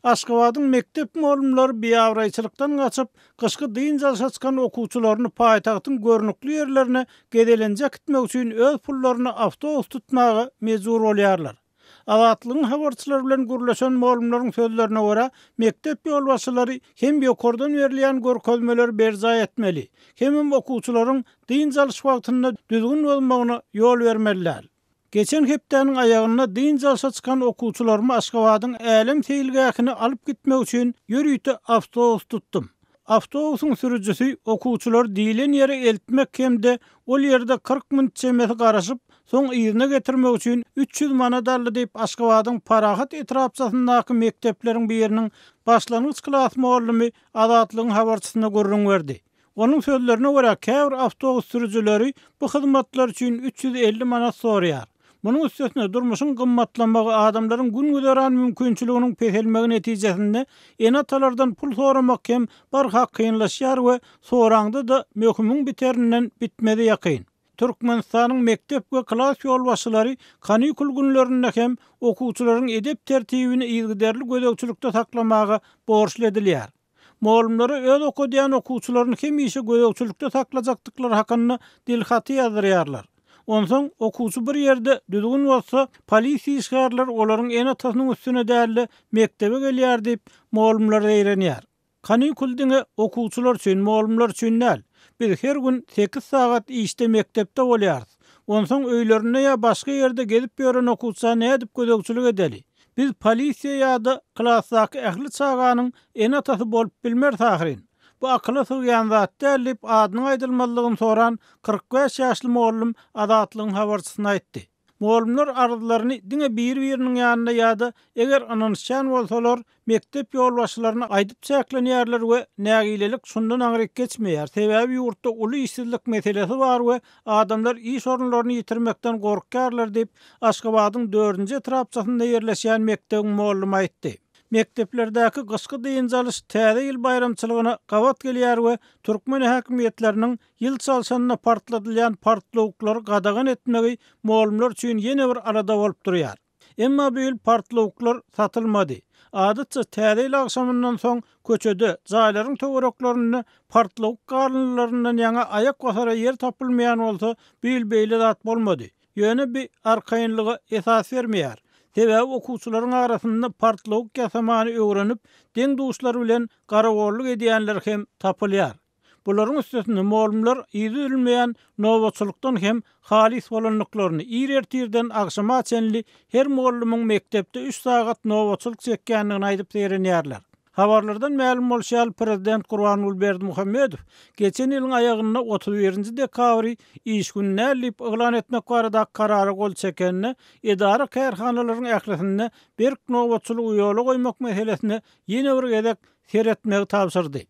Aşgabatyň mektep molumlary biýabraýçylykdan gaçyp, kışky dyn jalşaçkan okuwçylaryny paýtagtyň görnükli ýerlerine gedelenjek gitmek üçin öz pullaryny awtobus tutmagy mejbur bolýarlar. Azatlygyň habarçylary bilen gürleşen molumlaryň sözlerine görä, mektep ýolbaşçylary hem ýokardan berilýän görkezmeler berza etmeli, hem okuwçylaryň dyn jalşy wagtyna düzgün bolmagyna ýol bermeliler. Geçen hepdeniň aýagyna dyn jalşa çykan okuwçylarym Aşgabatyň älim teýilgäkini alyp gitmek üçin ýürüýte awtobus tutdum. Awtobusyň sürüjüsi okuwçylar diýilen ýere eltmek hemde ol ýerde 40 minut çemesi garaşyp, soň ýerine getirmek üçin 300 manat aldy diýip Aşgabatyň Parahat etrapçasyndaky mektepleriň biriniň başlangyç klas molumy Azatlygyň habarçysyna görüň berdi. Onun sözlerine görä, käbir awtobus sürüjüleri bu hyzmatlar üçin 350 manat sorýar. Bunun üstesine durmuşun gymmatlanmagy adamlaryň gün güzeran mümkinçiliginiň peselmegi netijesinde enatalardan pul soramak hem barhak kynlaşýar we soraňda da möhümüň biterinden bitmedi ýakyn. Türkmenistanyň mektep we klas ýolbaşçylary kanikul günlerinde hem okuwçylaryň edep tertibini ýygyderli gözegçilikde saklamagy borçly edilýär. Molumlary öz okudýan okuwçylaryň hem işi gözegçilikde saklajakdyklary hakynda dilhaty ýazyrýarlar. Onsoň okuwçy bir ýerde düzgün bolsa, polisiýa işgärler olaryň enatasynyň üstüne däli mektebe gelýär diýip molumlar eýrenýär. Kanikul diňe okuwçylar üçin, molumlar üçin näl? Biz her gün 8 sagat işde mektepde bolýarys. Onsoň öýlerine ýa başga ýerde gelip ýören okuwçylar nädip gözegçilik edeli? Biz polisiýa ýa-da klasdaky ähli çaganyň enatasy bolup bilmer tahyrin. Bu akla sığyan zat dälip adyny aýdylmalygyny soran 45 ýaşly molum Azatlygyň habarçysyna aýtdy. Molumlar arzularyny diňe bir-biriniň ýanyna ýa-da eger anonysçan bolsalar mektep ýolbaşçylaryna aýdyp çäklenýärler we nägilelik şundan aňryk geçmeýär. Sebäbi ýurtda uly işsizlik meselesi bar we adamlar iş orunlaryny ýitirmekden gorkarlar diýip Aşgabatyň 4-nji etrapçasynda ýerleşýän mektebiň molumy aýtdy. Mekteplerdäki gysky dyn jalşy täze ýyl bayramçylygyna gawat gelýär we türkmen häkimetleriniň ýyl çalşanyna partladylýan partlawyklary gadagan etmegi molumlar üçin ýene bir arada bolup durýar. Emma bu ýyl partlawyklар satylmady. Adatça täze ýyl akşamyndan soň köçede jaýlaryň töwereklaryny partlawyk garynlaryndan ýaňa ayak basara ýer tapylmaýan bolsa, bu ýyl beýle zat bolmady. Ýöne bir arkaýynlygy esas bermeýär. Sebäbi okuwçylaryň arasynda partlawyk ýasamany öwrenip, deň duşlary bilen garawollyk edýänler hem tapylýar. Bularyň üstesinde molumlar ýyzülmeýän nowaçylykdan hem halis bolanlyklaryny ýer-ýerden agşama çenli her molumyň mektepde 3 sagat nowaçylyk çekýändigini aýdyp berenýärler. Habarlardan ma'lum bolşal Prezident Gurbanuly Berdimuhammedow geçen ýylyň aýagyna 31-nji dekabry iş gününe lip eglan etmek barada karary gol çekenine edara kärhanalaryň ählisinde berk nowaçylyk ýola goýmak meselesine ýene bir gezek seretmegi tapşyrdy.